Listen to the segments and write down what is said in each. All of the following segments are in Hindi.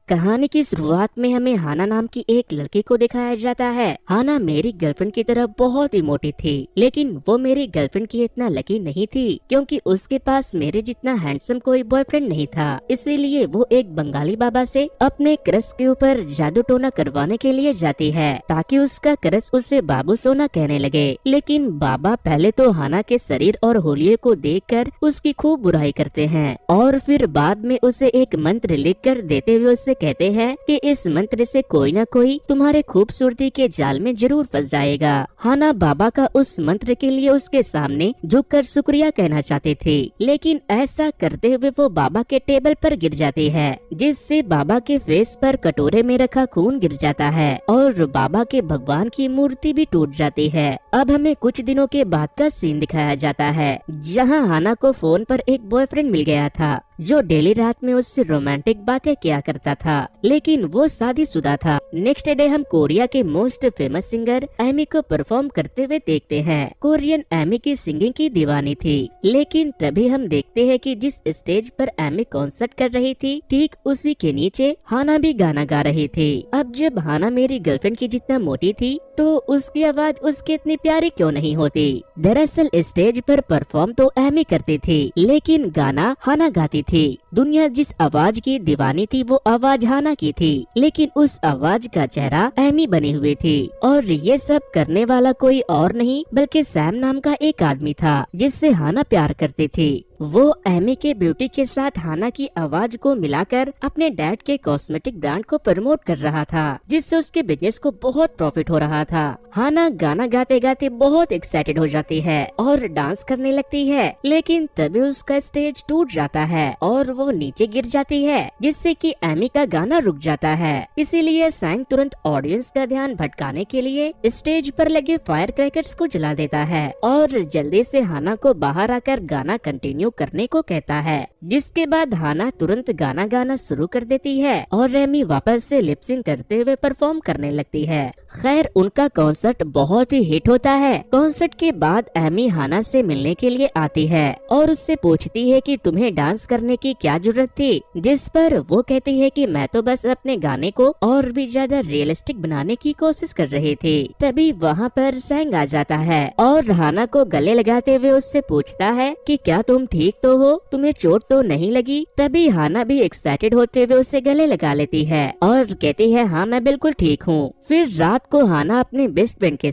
कहानी की शुरुआत में हमें हाना नाम की एक लड़की को दिखाया जाता है। हाना मेरी गर्लफ्रेंड की तरह बहुत ही मोटी थी, लेकिन वो मेरी गर्लफ्रेंड की इतना लकी नहीं थी क्योंकि उसके पास मेरे जितना हैंडसम कोई बॉयफ्रेंड नहीं था। इसीलिए वो एक बंगाली बाबा से अपने क्रश के ऊपर जादू टोना करवाने के लिए जाती है ताकि उसका क्रश उसे बाबू सोना कहने लगे। लेकिन बाबा पहले तो हाना के शरीर और होलिये को देखकर उसकी खूब बुराई करते हैं और फिर बाद में उसे एक मंत्र लिख कर देते हुए उसे कहते हैं कि इस मंत्र से कोई न कोई तुम्हारे खूबसूरती के जाल में जरूर फंस जाएगा। हाना बाबा का उस मंत्र के लिए उसके सामने झुककर शुक्रिया कहना चाहती थी, लेकिन ऐसा करते हुए वो बाबा के टेबल पर गिर जाती है, जिससे बाबा के फेस पर कटोरे में रखा खून गिर जाता है और बाबा के भगवान की मूर्ति भी टूट जाती है। अब हमें कुछ दिनों के बाद का सीन दिखाया जाता है, जहाँ हाना को फोन पर एक बॉयफ्रेंड मिल गया था जो डेली रात में उससे रोमांटिक बातें किया करता था, लेकिन वो शादीशुदा था। नेक्स्ट डे हम कोरिया के मोस्ट फेमस सिंगर एमी को परफॉर्म करते हुए देखते हैं। कोरियन एमी की सिंगिंग की दीवानी थी, लेकिन तभी हम देखते हैं कि जिस स्टेज पर एमी कॉन्सर्ट कर रही थी, ठीक उसी के नीचे हाना भी गाना गा रही थी। अब जब हाना मेरी गर्लफ्रेंड की जितना मोटी थी तो उसकी आवाज उसकी इतनी प्यारी क्यों नहीं होती। दरअसल स्टेज पर परफॉर्म तो एमी करती थी, लेकिन गाना हाना गाती थी। दुनिया जिस आवाज की दीवानी थी वो आवाज हाना की थी, लेकिन उस आवाज का चेहरा एमी बनी हुई थी। और ये सब करने वाला कोई और नहीं बल्कि सैम नाम का एक आदमी था जिससे हाना प्यार करती थी। वो एमी के ब्यूटी के साथ हाना की आवाज को मिलाकर अपने डैड के कॉस्मेटिक ब्रांड को प्रमोट कर रहा था, जिससे उसके बिजनेस को बहुत प्रॉफिट हो रहा था। हाना गाना गाते गाते बहुत एक्साइटेड हो जाती है और डांस करने लगती है, लेकिन तभी उसका स्टेज टूट जाता है और वो नीचे गिर जाती है, जिससे कि एमी का गाना रुक जाता है। इसीलिए सैंग तुरंत ऑडियंस का ध्यान भटकाने के लिए स्टेज पर लगे फायर क्रैकर्स को जला देता है और जल्दी से हाना को बाहर आकर गाना कंटिन्यू करने को कहता है, जिसके बाद हाना तुरंत गाना गाना शुरू कर देती है और रेमी वापस से लिपसिंग करते हुए परफॉर्म करने लगती है। खैर उनका कॉन्सर्ट बहुत ही हिट होता है। कॉन्सर्ट के बाद एमी हाना से मिलने के लिए आती है और उससे पूछती है कि तुम्हें डांस करने की क्या जरूरत थी, जिस पर वो कहती है कि मैं तो बस अपने गाने को और भी ज्यादा रियलिस्टिक बनाने की कोशिश कर रही थी। तभी वहाँ पर सैंग आ जाता है और हाना को गले लगाते हुए उससे पूछता है कि क्या तुम ठीक तो हो, तुम्हें चोट तो नहीं लगी। तभी हाना भी एक्साइटेड होते हुए उसे गले लगा लेती है और कहती है हाँ मैं बिल्कुल ठीक हूँ। फिर रात को हाना अपने बेस्ट फ्रेंड के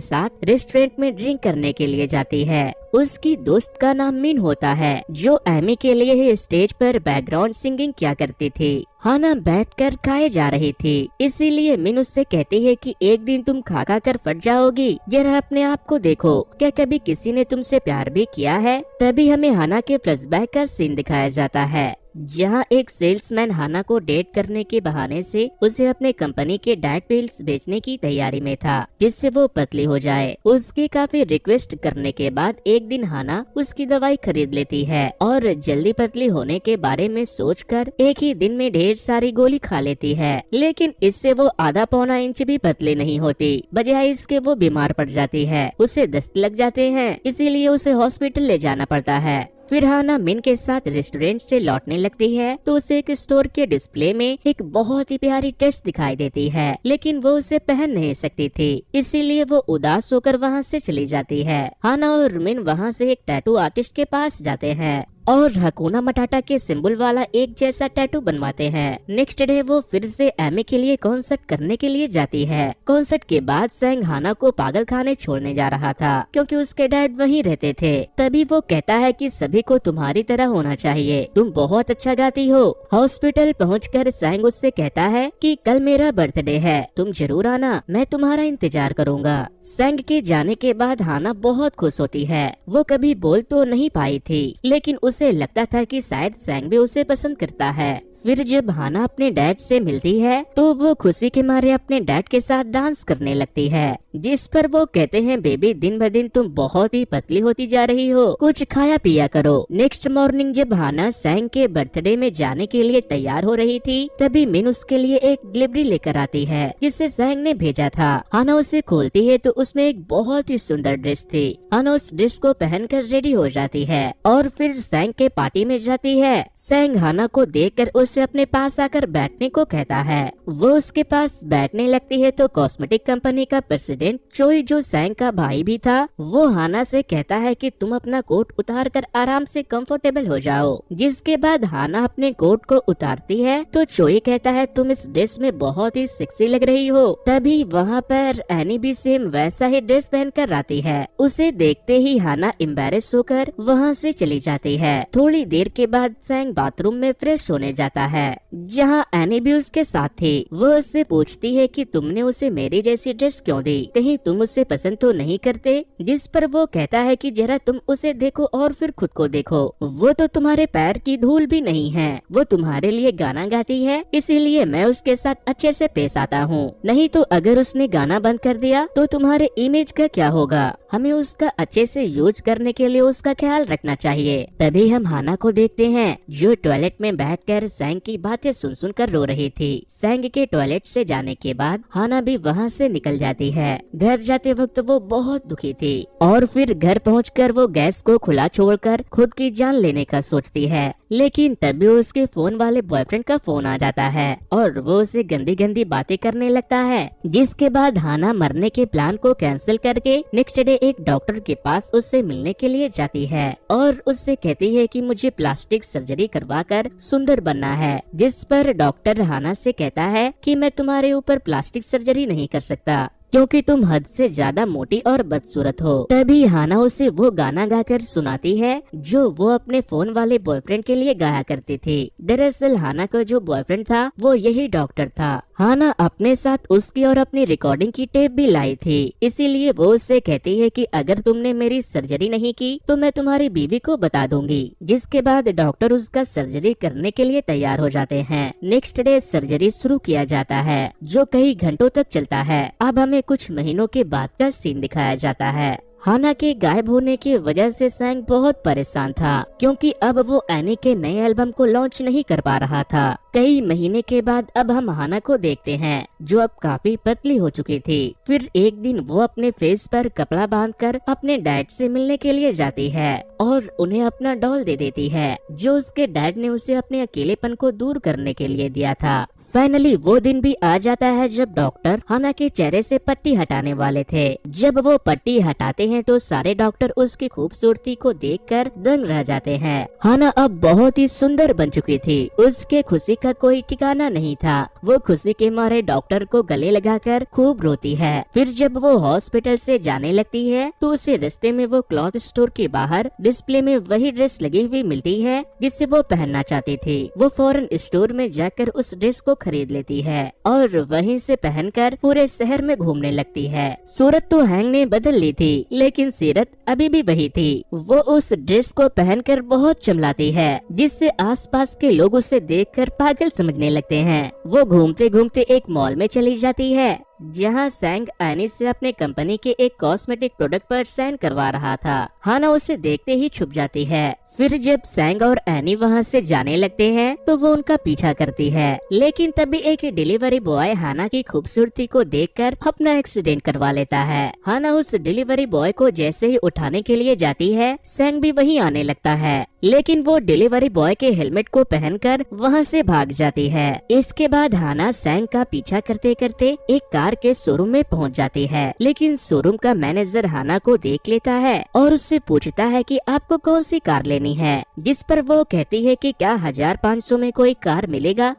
साथ रेस्टोरेंट में ड्रिंक करने के लिए जाती है। उसकी दोस्त का नाम मिन होता है, जो एमी के लिए ही स्टेज पर बैकग्राउंड सिंगिंग किया करती थी। हाना बैठकर खाए जा रही थी, इसीलिए मिन उससे कहती है कि एक दिन तुम खा खा कर फट जाओगी, जरा अपने आप को देखो, क्या कभी किसी ने तुमसे प्यार भी किया है। तभी हमें हाना के फ्लैशबैक का सीन दिखाया जाता है, जहाँ एक सेल्समैन हाना को डेट करने के बहाने से उसे अपने कंपनी के डाइट पिल्स बेचने की तैयारी में था, जिससे वो पतली हो जाए। उसकी काफी रिक्वेस्ट करने के बाद एक दिन हाना उसकी दवाई खरीद लेती है और जल्दी पतली होने के बारे में सोचकर एक ही दिन में ढेर सारी गोली खा लेती है, लेकिन इससे वो आधा पौना इंच भी पतली नहीं होती। बजाय इसके वो बीमार पड़ जाती है, उसे दस्त लग जाते हैं, इसीलिए उसे हॉस्पिटल ले जाना पड़ता है। फिर हाना मिन के साथ रेस्टोरेंट से लौटने लगती है तो उसे एक स्टोर के डिस्प्ले में एक बहुत ही प्यारी ड्रेस दिखाई देती है, लेकिन वो उसे पहन नहीं सकती थी, इसीलिए वो उदास होकर वहाँ से चली जाती है। हाना और मिन वहाँ से एक टैटू आर्टिस्ट के पास जाते हैं और हकुना मटाटा के सिंबल वाला एक जैसा टैटू बनवाते हैं। नेक्स्ट डे वो फिर से एमी के लिए कॉन्सर्ट करने के लिए जाती है। कॉन्सर्ट के बाद सैंग हाना को पागल खाने छोड़ने जा रहा था क्योंकि उसके डैड वहीं रहते थे। तभी वो कहता है कि सभी को तुम्हारी तरह होना चाहिए, तुम बहुत अच्छा गाती हो। हॉस्पिटल पहुंचकर सैंग उससे कहता है कि कल मेरा बर्थडे है, तुम जरूर आना, मैं तुम्हारा इंतजार करूंगा। सैंग के जाने के बाद हाना बहुत खुश होती है। वो कभी बोल तो नहीं पाई थी, लेकिन उसे लगता था कि शायद सैंग भी उसे पसंद करता है। फिर जब हाना अपने डैड से मिलती है तो वो खुशी के मारे अपने डैड के साथ डांस करने लगती है। जिस पर वो कहते हैं बेबी दिन ब दिन तुम बहुत ही पतली होती जा रही हो, कुछ खाया पिया करो। नेक्स्ट मॉर्निंग जब हाना सैंग के बर्थडे में जाने के लिए तैयार हो रही थी, तभी मिन उसके लिए एक डिलीवरी लेकर आती है जिसे सैंग ने भेजा था। हाना उसे खोलती है तो उसमें एक बहुत ही सुंदर ड्रेस थी। हाना उस ड्रेस को पहनकर रेडी हो जाती है और फिर सैंग के पार्टी में जाती है। सैंग हाना को देखकर उसे अपने पास आकर बैठने को कहता है। वो उसके पास बैठने लगती है तो कॉस्मेटिक कंपनी का प्रेसिडेंट चोई, जो सैंग का भाई भी था, वो हाना से कहता है कि तुम अपना कोट उतार कर आराम से कंफर्टेबल हो जाओ। जिसके बाद हाना अपने कोट को उतारती है तो चोई कहता है तुम इस ड्रेस में बहुत ही सेक्सी लग रही हो। तभी वहाँ पर एनी भी सेम वैसा ही ड्रेस पहनकर आती है। उसे देखते ही हाना एम्बैरेस होकर वहाँ से चली जाती है। थोड़ी देर के बाद सैंग बाथरूम में फ्रेश होने जाता है, जहाँ एनी भी उसके साथ थी। वो उससे पूछती है कि तुमने उसे मेरी जैसी ड्रेस क्यों दी, कहीं तुम उसे पसंद तो नहीं करते? जिस पर वो कहता है कि जरा तुम उसे देखो और फिर खुद को देखो, वो तो तुम्हारे पैर की धूल भी नहीं है। वो तुम्हारे लिए गाना गाती है, इसीलिए मैं उसके साथ अच्छे से पेश आता हूँ, नहीं तो अगर उसने गाना बंद कर दिया तो तुम्हारे इमेज का क्या होगा। हमें उसका अच्छे से यूज करने के लिए उसका ख्याल रखना चाहिए। तभी हम हाना को देखते हैं जो टॉयलेट में बैठकर सैंग की बातें सुन कर रो रही थी। सैंग के टॉयलेट से जाने के बाद हाना भी वहाँ से निकल जाती है। घर जाते वक्त वो बहुत दुखी थी और फिर घर पहुंचकर वो गैस को खुला छोड़कर खुद की जान लेने का सोचती है। लेकिन तभी उसके फोन वाले बॉयफ्रेंड का फोन आ जाता है और वो उसे गंदी गंदी बातें करने लगता है। जिसके बाद हाना मरने के प्लान को कैंसिल करके नेक्स्ट डे एक डॉक्टर के पास उससे मिलने के लिए जाती है और उससे कहती है कि मुझे प्लास्टिक सर्जरी करवाकर सुंदर बनना है। जिस पर डॉक्टर हाना से कहता है कि मैं तुम्हारे ऊपर प्लास्टिक सर्जरी नहीं कर सकता क्योंकि तुम हद से ज्यादा मोटी और बदसूरत हो। तभी हाना उसे वो गाना गाकर सुनाती है जो वो अपने फोन वाले बॉयफ्रेंड के लिए गाया करती थी। दरअसल हाना का जो बॉयफ्रेंड था वो यही डॉक्टर था। हाना अपने साथ उसकी और अपनी रिकॉर्डिंग की टेप भी लाई थी, इसीलिए वो उससे कहती है कि अगर तुमने मेरी सर्जरी नहीं की तो मैं तुम्हारी बीवी को बता दूंगी। जिसके बाद डॉक्टर उसका सर्जरी करने के लिए तैयार हो जाते हैं। नेक्स्ट डे सर्जरी शुरू किया जाता है जो कई घंटों तक चलता है। अब हमें कुछ महीनों के बाद का सीन दिखाया जाता है। हाना के गायब होने की वजह से सैंग बहुत परेशान था क्योंकि अब वो एनी के नए एल्बम को लॉन्च नहीं कर पा रहा था। कई महीने के बाद अब हम हाना को देखते हैं जो अब काफी पतली हो चुकी थी। फिर एक दिन वो अपने फेस पर कपड़ा बांधकर अपने डैड से मिलने के लिए जाती है और उन्हें अपना डॉल दे देती है जो उसके डैड ने उसे अपने अकेलेपन को दूर करने के लिए दिया था। फाइनली वो दिन भी आ जाता है जब डॉक्टर हाना के चेहरे से पट्टी हटाने वाले थे। जब वो पट्टी हटाते हैं तो सारे डॉक्टर उसकी खूबसूरती को देखकर दंग रह जाते हैं। हाना अब बहुत ही सुंदर बन चुकी थी। उसके खुशी का कोई ठिकाना नहीं था। वो खुशी के मारे डॉक्टर को गले लगाकर खूब रोती है। फिर जब वो हॉस्पिटल से जाने लगती है तो उसे रास्ते में वो क्लॉथ स्टोर के बाहर डिस्प्ले में वही ड्रेस लगी हुई मिलती है जिसे वो पहनना चाहती थी। वो फौरन स्टोर में जाकर उस ड्रेस को खरीद लेती है और वहीं से पहनकर पूरे शहर में घूमने लगती है। सूरत तो हैंग ने बदल ली थी लेकिन सीरत अभी भी वही थी। वो उस ड्रेस को पहनकर बहुत चमलाती है जिससे आसपास के लोग उसे देखकर पागल समझने लगते हैं। वो घूमते घूमते एक मॉल में चली जाती है जहाँ सैंग एनी से अपने कंपनी के एक कॉस्मेटिक प्रोडक्ट पर साइन करवा रहा था। हाना उसे देखते ही छुप जाती है। फिर जब सैंग और एनी वहाँ से जाने लगते हैं तो वो उनका पीछा करती है, लेकिन तभी एक डिलीवरी बॉय हाना की खूबसूरती को देखकर अपना एक्सीडेंट करवा लेता है। हाना उस डिलीवरी बॉय को जैसे ही उठाने के लिए जाती है, सैंग भी वहीं आने लगता है, लेकिन वो डिलीवरी बॉय के हेलमेट को पहनकर वहाँ से भाग जाती है। इसके बाद हाना सैंग का पीछा करते करते एक कार के शोरूम में पहुँच जाती है, लेकिन शोरूम का मैनेजर हाना को देख लेता है और उससे पूछता है कि आपको कौन सी कार लेनी है। जिस पर वो कहती है कि क्या 1500 में कोई कार मिलेगा।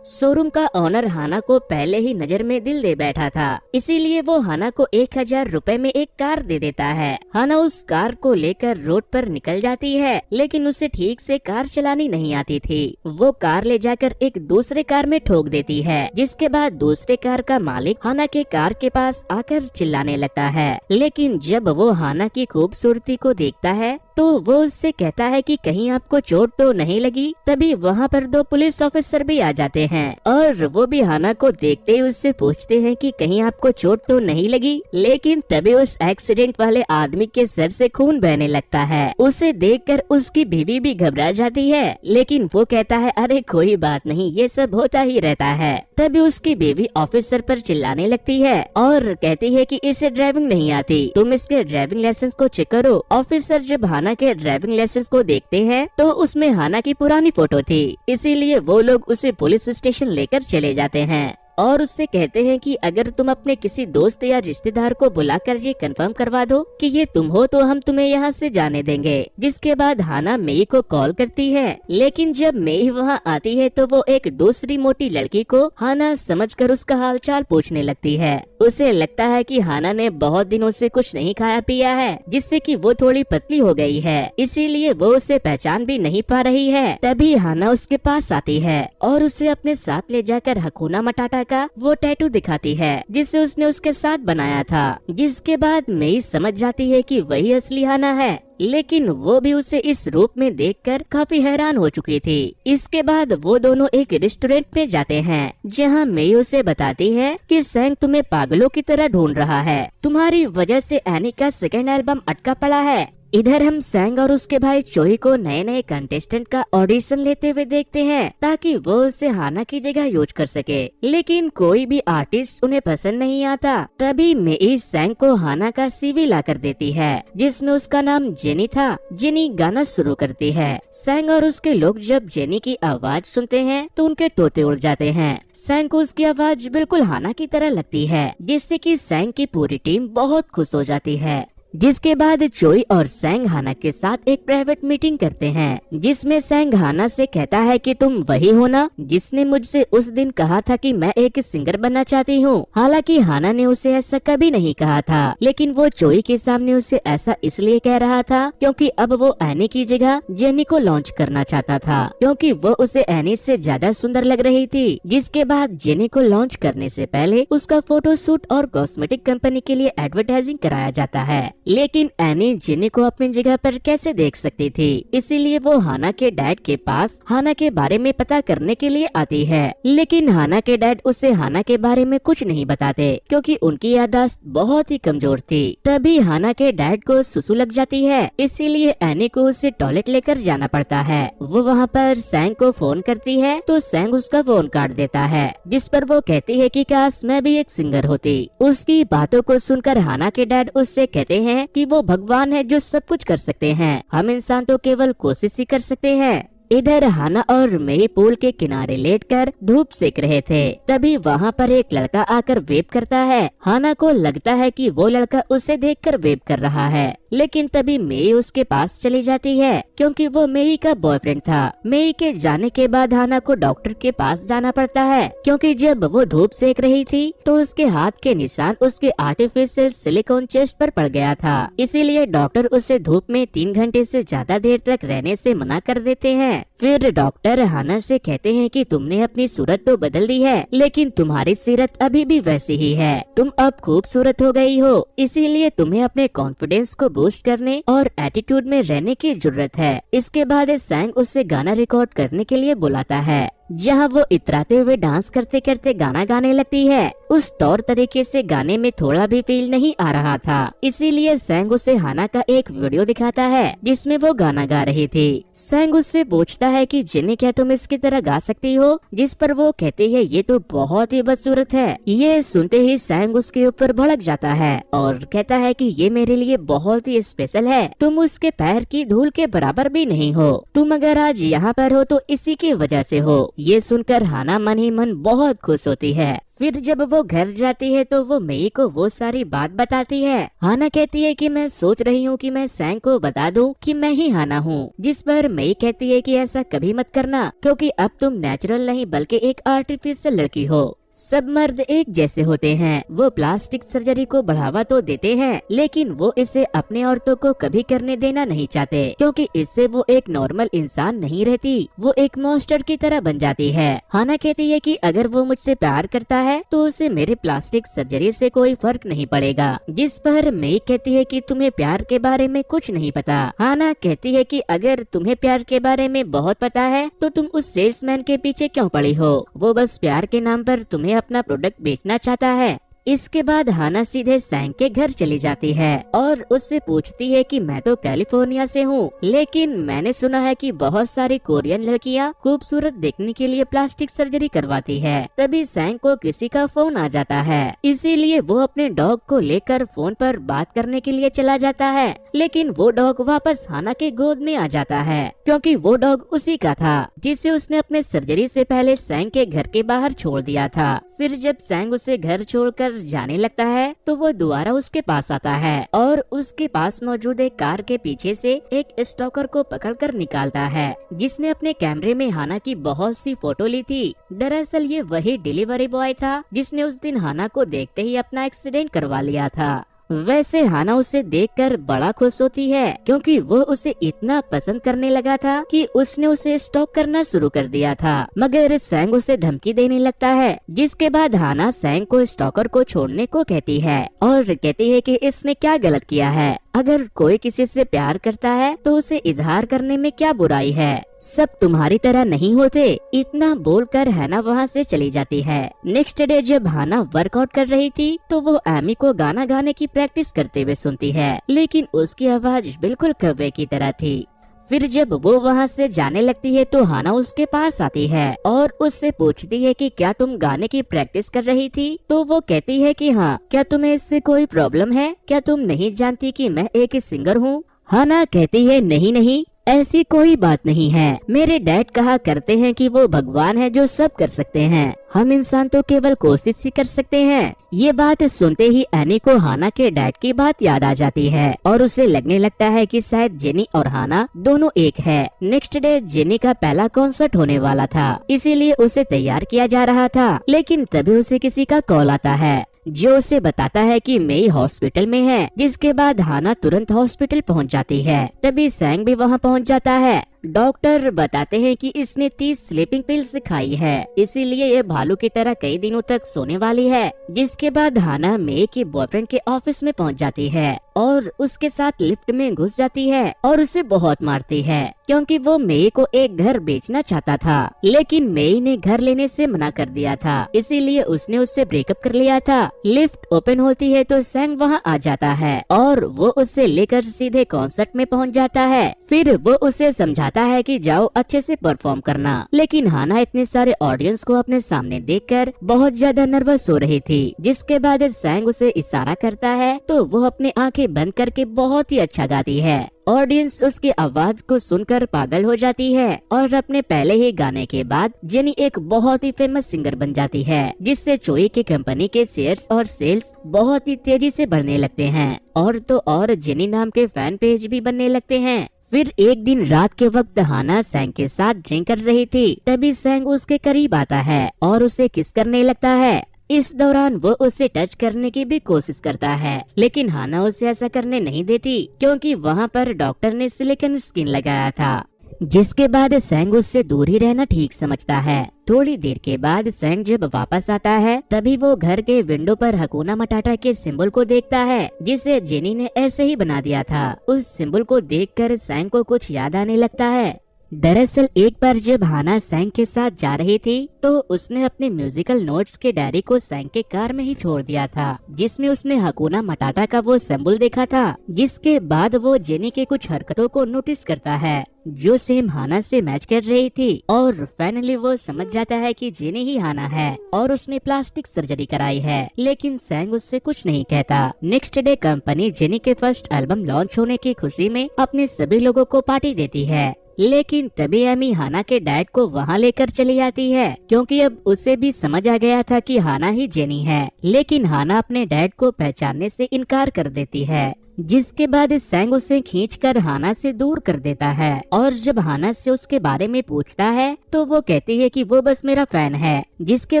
शोरूम का ओनर हाना को पहले ही नजर में दिल दे बैठा था, इसीलिए वो हाना को 1000 रुपए में एक कार दे देता है। हाना उस कार को लेकर रोड पर निकल जाती है, लेकिन उसे ठीक से कार चलानी नहीं आती थी। वो कार ले जाकर एक दूसरे कार में ठोक देती है, जिसके बाद दूसरे कार का मालिक हाना के कार के पास आकर चिल्लाने लगता है। लेकिन जब वो हाना की खूबसूरती को देखता है तो वो उससे कहता है कि कहीं आपको चोट तो नहीं लगी। तभी वहाँ पर दो पुलिस ऑफिसर भी आ जाते हैं और वो भी हाना को देखते ही उससे पूछते हैं कि कहीं आपको चोट तो नहीं लगी। लेकिन तभी उस एक्सीडेंट वाले आदमी के सर से खून बहने लगता है। उसे देखकर उसकी बीवी भी घबरा जाती है, लेकिन वो कहता है अरे कोई बात नहीं, ये सब होता ही रहता है। तभी उसकी बीवी ऑफिसर पर चिल्लाने लगती है और कहती है कि इसे ड्राइविंग नहीं आती, तुम इसके ड्राइविंग लाइसेंस को चेक करो। ऑफिसर जब हाना के ड्राइविंग लाइसेंस को देखते हैं तो उसमें हाना की पुरानी फोटो थी, इसीलिए वो लोग उसे पुलिस स्टेशन लेकर चले जाते हैं और उससे कहते हैं कि अगर तुम अपने किसी दोस्त या रिश्तेदार को बुलाकर ये कंफर्म करवा दो कि ये तुम हो तो हम तुम्हें यहाँ से जाने देंगे। जिसके बाद हाना मेई को कॉल करती है, लेकिन जब मेई वहाँ आती है तो वो एक दूसरी मोटी लड़की को हाना समझकर उसका हालचाल पूछने लगती है। उसे लगता है कि हाना ने बहुत दिनों से कुछ नहीं खाया पिया है, जिससे कि वो थोड़ी पतली हो गई है, इसीलिए वो उसे पहचान भी नहीं पा रही है। तभी हाना उसके पास आती है और उसे अपने साथ ले जाकर हकुना मटाटा का वो टैटू दिखाती है जिसे उसने उसके साथ बनाया था। जिसके बाद मेई समझ जाती है कि वही असली हाना है, लेकिन वो भी उसे इस रूप में देखकर काफी हैरान हो चुकी थी। इसके बाद वो दोनों एक रेस्टोरेंट में जाते हैं जहां मेई उसे बताती है कि सैंग तुम्हें पागलों की तरह ढूंढ रहा है, तुम्हारी वजह से एनी का सेकेंड एल्बम अटका पड़ा है। इधर हम सैंग और उसके भाई चोई को नए नए कंटेस्टेंट का ऑडिशन लेते हुए देखते हैं ताकि वो उसे हाना की जगह यूज कर सके, लेकिन कोई भी आर्टिस्ट उन्हें पसंद नहीं आता। तभी मेई सैंग को हाना का सीवी ला कर देती है जिसमें उसका नाम जेनी था। जेनी गाना शुरू करती है। सैंग और उसके लोग जब जेनी की आवाज सुनते हैं तो उनके तोते उड़ जाते हैं। सैंग को उसकी आवाज बिल्कुल हाना की तरह लगती है, जिससे कि सैंग की पूरी टीम बहुत खुश हो जाती है। जिसके बाद चोई और सैंग हाना के साथ एक प्राइवेट मीटिंग करते हैं जिसमें सैंग हाना से कहता है कि तुम वही हो ना जिसने मुझसे उस दिन कहा था कि मैं एक सिंगर बनना चाहती हूँ। हालांकि हाना ने उसे ऐसा कभी नहीं कहा था, लेकिन वो चोई के सामने उसे ऐसा इसलिए कह रहा था क्योंकि अब वो एनी की जगह जेनी को लॉन्च करना चाहता था, क्योंकि वो उसे एनी से ज्यादा सुंदर लग रही थी। जिसके बाद जेनी को लॉन्च करने से पहले उसका फोटो शूट और कॉस्मेटिक कंपनी के लिए एडवर्टाइजिंग कराया जाता है, लेकिन एनी जेनी को अपनी जगह पर कैसे देख सकती थी, इसीलिए वो हाना के डैड के पास हाना के बारे में पता करने के लिए आती है। लेकिन हाना के डैड उसे हाना के बारे में कुछ नहीं बताते क्योंकि उनकी याददाश्त बहुत ही कमजोर थी। तभी हाना के डैड को सुसु लग जाती है, इसीलिए एनी को उसे टॉयलेट लेकर जाना पड़ता है। वो वहाँ पर सैंग को फोन करती है तो सैंग उसका फोन काट देता है, जिस पर वो कहती है कि काश मैं भी एक सिंगर होती। उसकी बातों को सुनकर हाना के डैड उससे कहते हैं कि वो भगवान है जो सब कुछ कर सकते हैं, हम इंसान तो केवल कोशिश ही कर सकते हैं। इधर हाना और मेई पूल के किनारे लेटकर धूप सेक रहे थे। तभी वहाँ पर एक लड़का आकर वेव करता है। हाना को लगता है कि वो लड़का उसे देखकर वेव कर रहा है, लेकिन तभी मेई उसके पास चली जाती है क्योंकि वो मेई का बॉयफ्रेंड था। मेई के जाने के बाद हाना को डॉक्टर के पास जाना पड़ता है क्योंकि जब वो धूप सेक रही थी तो उसके हाथ के निशान उसके आर्टिफिशियल सिलिकॉन चेस्ट पर पड़ गया था, इसीलिए डॉक्टर उसे धूप में 3 घंटे से ज्यादा देर तक रहने से मना कर देते हैं। फिर डॉक्टर हाना से कहते हैं कि तुमने अपनी सूरत तो बदल दी है, लेकिन तुम्हारी सीरत अभी भी वैसी ही है। तुम अब खूबसूरत हो गई हो, इसीलिए तुम्हें अपने कॉन्फिडेंस को बूस्ट करने और एटीट्यूड में रहने की जरूरत है। इसके बाद सैंग उससे गाना रिकॉर्ड करने के लिए बुलाता है, जहाँ वो इतराते हुए डांस करते करते गाना गाने लगती है। उस तौर तरीके से गाने में थोड़ा भी फील नहीं आ रहा था, इसीलिए सैंग उसे हाना का एक वीडियो दिखाता है जिसमें वो गाना गा रही थी। सैंग उससे पूछता है कि जेनी क्या तुम इसकी तरह गा सकती हो, जिस पर वो कहती है ये तो बहुत ही बदसूरत है। ये सुनते ही सैंग उसके ऊपर भड़क जाता है और कहता है कि ये मेरे लिए बहुत ही स्पेशल है, तुम उसके पैर की धूल के बराबर भी नहीं हो, तुम अगर आज यहाँ पर हो तो इसी की वजह से हो। ये सुनकर हाना मन ही मन बहुत खुश होती है। फिर जब वो घर जाती है तो वो मेई को वो सारी बात बताती है। हाना कहती है कि मैं सोच रही हूँ कि मैं सैंग को बता दूँ कि मैं ही हाना हूँ, जिस पर मेई कहती है कि ऐसा कभी मत करना क्योंकि अब तुम नेचुरल नहीं बल्कि एक आर्टिफिशियल लड़की हो। सब मर्द एक जैसे होते हैं, वो प्लास्टिक सर्जरी को बढ़ावा तो देते हैं, लेकिन वो इसे अपने औरतों को कभी करने देना नहीं चाहते, क्योंकि इससे वो एक नॉर्मल इंसान नहीं रहती, वो एक मॉन्स्टर की तरह बन जाती है। हाना कहती है कि अगर वो मुझसे प्यार करता है तो उसे मेरे प्लास्टिक सर्जरी से कोई फर्क नहीं पड़ेगा, जिस पर मेई कहती है कि तुम्हें प्यार के बारे में कुछ नहीं पता। हाना कहती है कि अगर तुम्हें प्यार के बारे में बहुत पता है तो तुम उस सेल्समैन के पीछे क्यों पड़ी हो, वो बस प्यार के नाम पर तुम्हें अपना प्रोडक्ट बेचना चाहता है। इसके बाद हाना सीधे सैंग के घर चली जाती है और उससे पूछती है कि मैं तो कैलिफोर्निया से हूँ, लेकिन मैंने सुना है कि बहुत सारी कोरियन लड़कियाँ खूबसूरत दिखने के लिए प्लास्टिक सर्जरी करवाती है। तभी सैंग को किसी का फोन आ जाता है, इसीलिए वो अपने डॉग को लेकर फोन पर बात करने के लिए चला जाता है, लेकिन वो डॉग वापस हाना के गोद में आ जाता है, क्योंकि वो डॉग उसी का था जिसे उसने अपने सर्जरी से पहले सैंग के घर के बाहर छोड़ दिया था। फिर जब सैंग उसे घर छोड़कर जाने लगता है तो वो दोबारा उसके पास आता है और उसके पास मौजूद एक कार के पीछे से एक स्टॉकर को पकड़कर निकालता है, जिसने अपने कैमरे में हाना की बहुत सी फोटो ली थी। दरअसल ये वही डिलीवरी बॉय था जिसने उस दिन हाना को देखते ही अपना एक्सीडेंट करवा लिया था। वैसे हाना उसे देखकर बड़ा खुश होती है, क्योंकि वो उसे इतना पसंद करने लगा था कि उसने उसे स्टॉक करना शुरू कर दिया था। मगर सैंग उसे धमकी देने लगता है, जिसके बाद हाना सैंग को स्टॉकर को छोड़ने को कहती है और कहती है कि इसने क्या गलत किया है। अगर कोई किसी से प्यार करता है तो उसे इजहार करने में क्या बुराई है, सब तुम्हारी तरह नहीं होते। इतना बोलकर हाना वहाँ से चली जाती है। नेक्स्ट डे जब हाना वर्कआउट कर रही थी तो वो एमी को गाना गाने की प्रैक्टिस करते हुए सुनती है, लेकिन उसकी आवाज बिल्कुल कौवे की तरह थी। फिर जब वो वहाँ से जाने लगती है तो हाना उसके पास आती है और उससे पूछती है कि क्या तुम गाने की प्रैक्टिस कर रही थी? तो वो कहती है कि हाँ। क्या तुम्हें इससे कोई प्रॉब्लम है? क्या तुम नहीं जानती कि मैं एक सिंगर हूँ? हाना कहती है नहीं नहीं, ऐसी कोई बात नहीं है। मेरे डैड कहा करते हैं कि वो भगवान है जो सब कर सकते हैं, हम इंसान तो केवल कोशिश ही कर सकते हैं। ये बात सुनते ही एनी को हाना के डैड की बात याद आ जाती है और उसे लगने लगता है कि शायद जेनी और हाना दोनों एक है। नेक्स्ट डे जेनी का पहला कॉन्सर्ट होने वाला था, इसीलिए उसे तैयार किया जा रहा था, लेकिन तभी उसे किसी का कॉल आता है जो उसे बताता है कि मेई हॉस्पिटल में है। जिसके बाद हाना तुरंत हॉस्पिटल पहुंच जाती है। तभी सैंग भी वहां पहुंच जाता है। डॉक्टर बताते हैं कि इसने 30 स्लीपिंग पिल्स खाई है, इसीलिए ये भालू की तरह कई दिनों तक सोने वाली है। जिसके बाद हाना मेई के बॉयफ्रेंड के ऑफिस में पहुंच जाती है और उसके साथ लिफ्ट में घुस जाती है और उसे बहुत मारती है, क्योंकि वो मेई को एक घर बेचना चाहता था, लेकिन मेई ने घर लेने से मना कर दिया था, इसीलिए उसने उससे ब्रेकअप कर लिया था। लिफ्ट ओपन होती है तो सैंग वहाँ आ जाता है और वो उसे लेकर सीधे कॉन्सर्ट में पहुँच जाता है। फिर वो उसे समझाता है कि जाओ अच्छे से परफॉर्म करना, लेकिन हाना इतने सारे ऑडियंस को अपने सामने देखकर बहुत ज्यादा नर्वस हो रही थी। जिसके बाद सैंग उसे इशारा करता है तो वो अपनी आंखें बंद करके बहुत ही अच्छा गाती है। ऑडियंस उसकी आवाज को सुनकर पागल हो जाती है और अपने पहले ही गाने के बाद जेनी एक बहुत ही फेमस सिंगर बन जाती है, जिससे चोई की कंपनी के शेयर्स और सेल्स बहुत ही तेजी से बढ़ने लगते हैं और तो और जेनी नाम के फैन पेज भी बनने लगते हैं। फिर एक दिन रात के वक्त हाना सैंग के साथ ड्रिंक कर रही थी, तभी सैंग उसके करीब आता है और उसे किस करने लगता है। इस दौरान वो उसे टच करने की भी कोशिश करता है, लेकिन हाना उसे ऐसा करने नहीं देती, क्योंकि वहाँ पर डॉक्टर ने सिलिकॉन स्किन लगाया था। जिसके बाद सैंग उससे दूर ही रहना ठीक समझता है। थोड़ी देर के बाद सैंग जब वापस आता है तभी वो घर के विंडो पर हकुना मटाटा के सिंबल को देखता है, जिसे जेनी ने ऐसे ही बना दिया था। उस सिंबल को देखकर सैंग को कुछ याद आने लगता है। दरअसल एक बार जब हाना सैंग के साथ जा रही थी तो उसने अपने म्यूजिकल नोट्स के डायरी को सैंग के कार में ही छोड़ दिया था, जिसमें उसने हकुना मटाटा का वो सिंबल देखा था। जिसके बाद वो जेनी के कुछ हरकतों को नोटिस करता है जो सेम हाना से मैच कर रही थी और फाइनली वो समझ जाता है कि जेनी ही हाना है और उसने प्लास्टिक सर्जरी कराई है, लेकिन सैंग उससे कुछ नहीं कहता। नेक्स्ट डे कंपनी जेनी के फर्स्ट एल्बम लॉन्च होने की खुशी में अपने सभी लोगों को पार्टी देती है, लेकिन तभी एमी हाना के डैड को वहाँ लेकर चली आती है, क्योंकि अब उसे भी समझ आ गया था कि हाना ही जेनी है। लेकिन हाना अपने डैड को पहचानने से इनकार कर देती है। जिसके बाद सैंग उसे खींचकर हाना से दूर कर देता है और जब हाना से उसके बारे में पूछता है तो वो कहती है कि वो बस मेरा फैन है। जिसके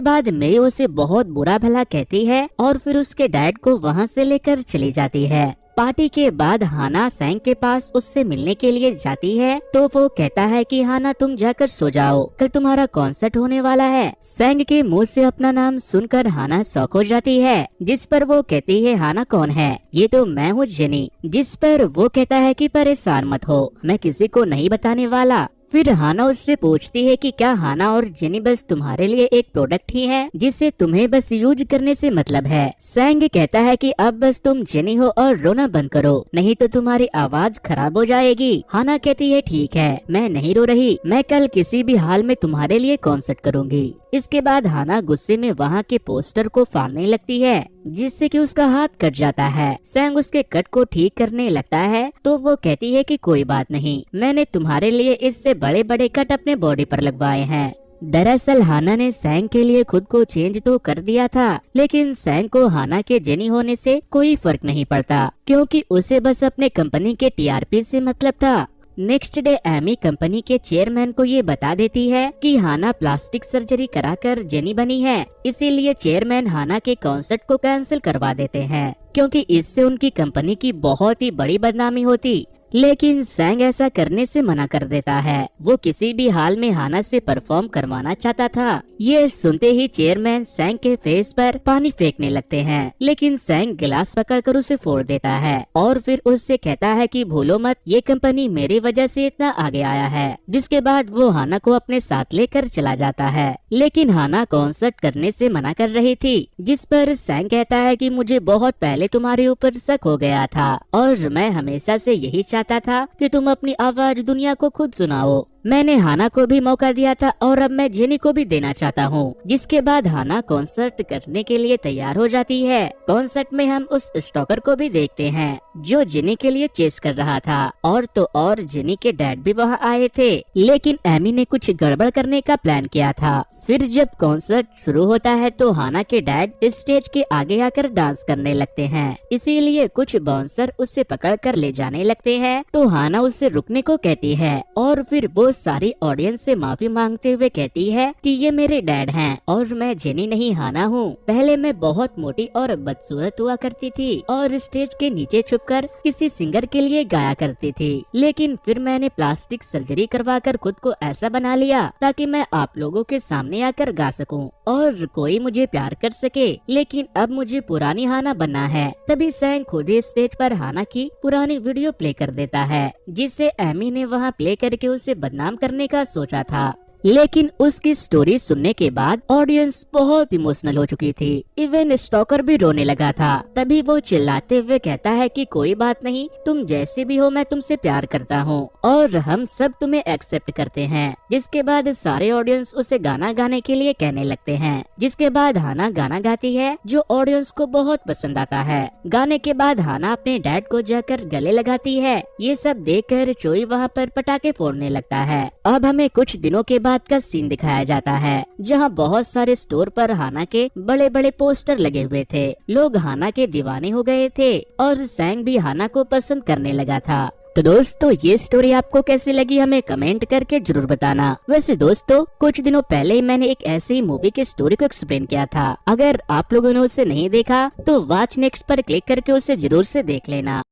बाद मे उसे बहुत बुरा भला कहती है और फिर उसके डैड को वहाँ से लेकर चली जाती है। पार्टी के बाद हाना सैंग के पास उससे मिलने के लिए जाती है तो वो कहता है कि हाना तुम जाकर सो जाओ, कल तुम्हारा कॉन्सर्ट होने वाला है। सैंग के मुंह से अपना नाम सुनकर हाना शॉक हो जाती है, जिस पर वो कहती है हाना कौन है? ये तो मैं हूँ जेनी। जिस पर वो कहता है कि परेशान मत हो, मैं किसी को नहीं बताने वाला। फिर हाना उससे पूछती है कि क्या हाना और जेनी बस तुम्हारे लिए एक प्रोडक्ट ही है जिसे तुम्हें बस यूज करने से मतलब है? सैंग कहता है कि अब बस तुम जेनी हो और रोना बंद करो, नहीं तो तुम्हारी आवाज खराब हो जाएगी। हाना कहती है ठीक है, मैं नहीं रो रही, मैं कल किसी भी हाल में तुम्हारे लिए कॉन्सर्ट करूंगी। इसके बाद हाना गुस्से में वहाँ के पोस्टर को फाड़ने लगती है, जिससे कि उसका हाथ कट जाता है। सैंग उसके कट को ठीक करने लगता है तो वो कहती है कि कोई बात नहीं, मैंने तुम्हारे लिए इससे बड़े बड़े कट अपने बॉडी पर लगवाए हैं। दरअसल हाना ने सैंग के लिए खुद को चेंज तो कर दिया था, लेकिन सैंग को हाना के जेनी होने से कोई फर्क नहीं पड़ता, क्योंकि उसे बस अपने कंपनी के टीआरपी से मतलब था। नेक्स्ट डे एमी कंपनी के चेयरमैन को ये बता देती है कि हाना प्लास्टिक सर्जरी कराकर जेनी बनी है, इसीलिए चेयरमैन हाना के कॉन्सर्ट को कैंसिल करवा देते हैं, क्योंकि इससे उनकी कंपनी की बहुत ही बड़ी बदनामी होती। लेकिन सैंग ऐसा करने से मना कर देता है, वो किसी भी हाल में हाना से परफॉर्म करवाना चाहता था। ये सुनते ही चेयरमैन सैंग के फेस पर पानी फेंकने लगते हैं, लेकिन सैंग गिलास पकड़कर उसे फोड़ देता है और फिर उससे कहता है कि भूलो मत, ये कंपनी मेरी वजह से इतना आगे आया है। जिसके बाद वो हाना को अपने साथ लेकर चला जाता है, लेकिन हाना कॉन्सर्ट करने से मना कर रही थी, जिस पर सैंग कहता है कि मुझे बहुत पहले तुम्हारे ऊपर शक हो गया था और मैं हमेशा से यही चाहता था कि तुम अपनी आवाज दुनिया को खुद सुनाओ। मैंने हाना को भी मौका दिया था और अब मैं जेनी को भी देना चाहता हूँ। जिसके बाद हाना कॉन्सर्ट करने के लिए तैयार हो जाती है। कॉन्सर्ट में हम उस स्टॉकर को भी देखते हैं जो जेनी के लिए चेस कर रहा था, और तो और जेनी के डैड भी वहाँ आए थे, लेकिन एमी ने कुछ गड़बड़ करने का प्लान किया था। फिर जब कॉन्सर्ट शुरू होता है तो हाना के डैड स्टेज के आगे आकर डांस करने लगते हैं, इसीलिए कुछ बाउंसर उससे पकड़ कर ले जाने लगते हैं। तो हाना उससे रुकने को कहती है और फिर वो सारी ऑडियंस से माफी मांगते हुए कहती है कि ये मेरे डैड हैं और मैं जेनी नहीं हाना हूँ। पहले मैं बहुत मोटी और बदसूरत हुआ करती थी और स्टेज के नीचे छुपकर किसी सिंगर के लिए गाया करती थी, लेकिन फिर मैंने प्लास्टिक सर्जरी करवाकर खुद को ऐसा बना लिया ताकि मैं आप लोगों के सामने आकर गा सकूं और कोई मुझे प्यार कर सके, लेकिन अब मुझे पुरानी हाना बनना है। तभी सैंग खुद ही स्टेज पर हाना की पुरानी वीडियो प्ले कर देता है, जिसे एमी ने वहाँ प्ले करके उसे बदनाम करने का सोचा था। लेकिन उसकी स्टोरी सुनने के बाद ऑडियंस बहुत इमोशनल हो चुकी थी, इवन स्टॉकर भी रोने लगा था। तभी वो चिल्लाते हुए कहता है कि कोई बात नहीं, तुम जैसे भी हो मैं तुमसे प्यार करता हूँ और हम सब तुम्हें एक्सेप्ट करते हैं। जिसके बाद सारे ऑडियंस उसे गाना गाने के लिए कहने लगते हैं। जिसके बाद हाना गाना गाती है जो ऑडियंस को बहुत पसंद आता है। गाने के बाद हाना अपने डैड को जाकर गले लगाती है। ये सब देखकर चोई वहाँ पर पटाखे फोड़ने लगता है। अब हमें कुछ दिनों के बाद का सीन दिखाया जाता है, जहां बहुत सारे स्टोर पर हाना के बड़े बड़े पोस्टर लगे हुए थे। लोग हाना के दीवाने हो गए थे और सैंग भी हाना को पसंद करने लगा था। तो दोस्तों ये स्टोरी आपको कैसी लगी हमें कमेंट करके जरूर बताना। वैसे दोस्तों कुछ दिनों पहले ही मैंने एक ऐसी ही मूवी की स्टोरी को एक्सप्लेन किया था, अगर आप लोगों ने उसे नहीं देखा तो वॉच नेक्स्ट पर क्लिक करके उसे जरूर से देख लेना।